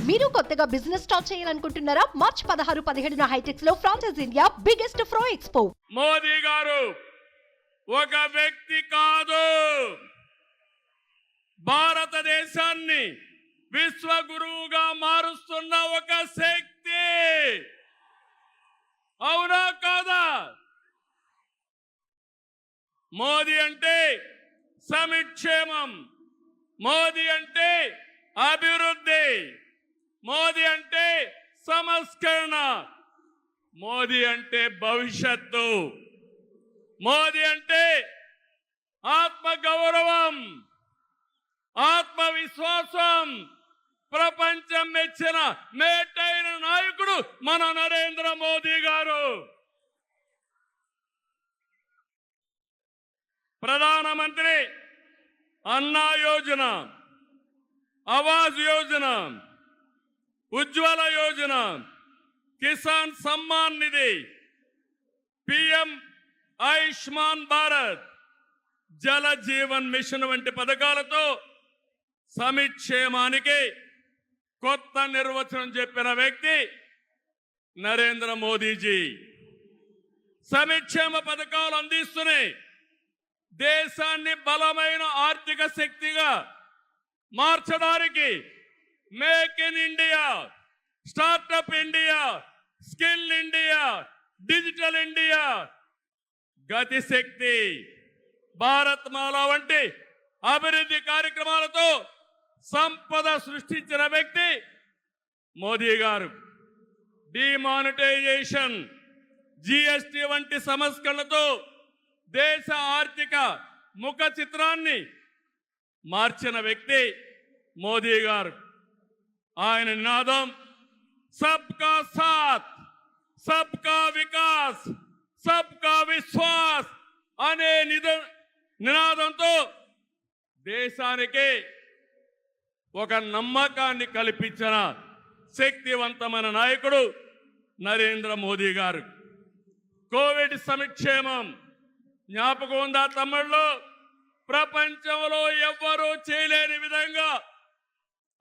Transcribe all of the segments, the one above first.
మీరు కొత్తగా business start చేయాలనుకుంటున్నారా? మార్చ్ 16, 17న హైటెక్స్ లో franchise India biggest ఫ్రో expo. Modi గారు ఒక వ్యక్తి కాదు, భారతదేశాన్ని విశ్వగురువుగా మారుస్తున్న ఒక శక్తి. అవునా కాదా? మోదీ అంటే సమిక్షేమం, మోదీ అంటే అభివృద్ధి, మోదీ అంటే సంస్కరణ, మోదీ అంటే భవిష్యత్తు, మోదీ అంటే ఆత్మగౌరవం, ఆత్మవిశ్వాసం. ప్రపంచం మెచ్చిన మేటైన నాయకుడు మన నరేంద్ర మోదీ గారు. ప్రధానమంత్రి అన్నా యోజన, ఆవాస్ యోజన, ఉజ్వల యోజన, కిసాన్ సమ్మాన్ నిధి, పిఎం ఆయుష్మాన్ భారత్, జల జీవన్ మిషన్ వంటి పథకాలతో సమిక్షేమానికి కొత్త నిర్వచనం చెప్పిన వ్యక్తి నరేంద్ర మోదీజీ. సమిక్షేమ పథకాలు అందిస్తున్నాయి దేశాన్ని బలమైన ఆర్థిక శక్తిగా మార్చడానికి. Make in India, startup India, skill India, digital India, గతి శక్తి, భారత్ మాల వంటి అభివృద్ధి కార్యక్రమాలతో సంపద సృష్టించిన వ్యక్తి మోదీ గారు. డిమానిటైజేషన్, జిఎస్టి వంటి సంస్కరణలతో దేశ ఆర్థిక ముఖ చిత్రాన్ని మార్చిన వ్యక్తి మోదీ గారు. ఆయన నినాదం సబ్కా సాత్, సబ్కా వికాస్, సబ్కా విశ్వాస్ అనే నినాదంతో దేశానికి ఒక నమ్మకాన్ని కల్పించిన శక్తివంతమైన నాయకుడు నరేంద్ర మోదీ గారు. కోవిడ్ సంక్షేమం జ్ఞాపకం ఉందా తమ్ముళ్ళు? ప్రపంచంలో ఎవ్వరూ చేయలేని విధంగా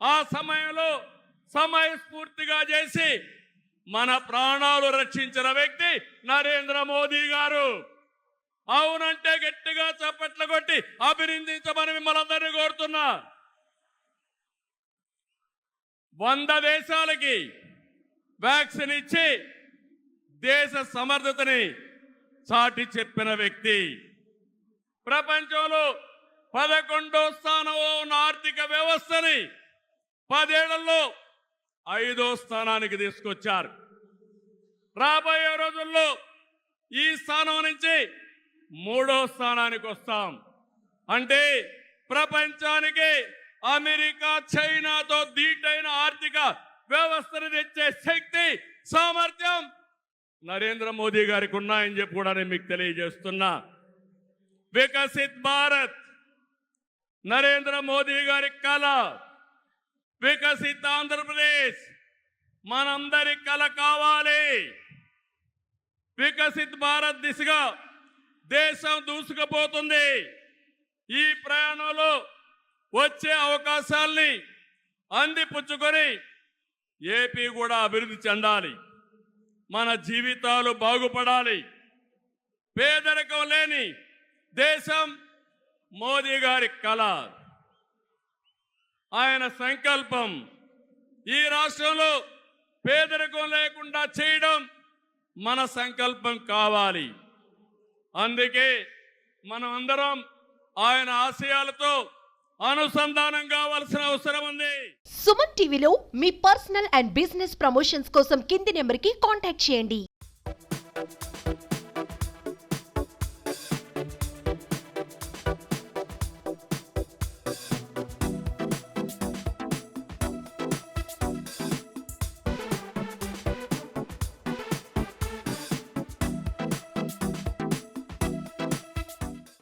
ఆ సమయంలో సమయస్ఫూర్తిగా చేసి మన ప్రాణాలు రక్షించిన వ్యక్తి నరేంద్ర మోదీ గారు. అవునంటే గట్టిగా చప్పట్లు కొట్టి అభినందించమని మిమ్మల్ని అందరినీ కోరుతున్నా. 100 దేశాలకి వ్యాక్సిన్ ఇచ్చి దేశ సమర్థతని చాటి చెప్పిన వ్యక్తి. ప్రపంచంలో 11వ స్థానంలో ఉన్న ఆర్థిక వ్యవస్థని 10 ఏళ్లలో 5వ స్థానానికి తీసుకొచ్చారు. రాబోయే రోజుల్లో ఈ స్థానం నుంచి 3వ స్థానానికి వస్తాం. అంటే ప్రపంచానికి అమెరికా, చైనాతో ధీటైన ఆర్థిక వ్యవస్థను తెచ్చే శక్తి, సామర్థ్యం నరేంద్ర మోదీ గారికి ఉన్నాయని చెప్పి కూడా నేను మీకు తెలియజేస్తున్నా. వికసిత్ భారత్ నరేంద్ర మోదీ గారి కళ. వికసిత్ ఆంధ్రప్రదేశ్ మనందరి కళ కావాలి. వికసిత్ భారత్ దిశగా దేశం దూసుకుపోతుంది. ఈ ప్రయాణంలో వచ్చే అవకాశాల్ని అందిపుచ్చుకొని ఏపీ కూడా అభివృద్ధి చెందాలి. మన జీవితాలు బాగుపడాలి. పేదరికం లేని దేశం మోదీ గారి కళ, ఆయన సంకల్పం. ఈ రాష్ట్రంలో పేదరికం లేకుండా చేయడం మన సంకల్పం కావాలి. అందుకే మనం అందరం ఆయన ఆశయాలతో అనుసంధానం కావాల్సిన అవసరం ఉంది. సుమన్ టీవీలో మీ పర్సనల్ అండ్ బిజినెస్ ప్రమోషన్స్ కోసం కింది నెంబర్కి కాంటాక్ట్ చేయండి.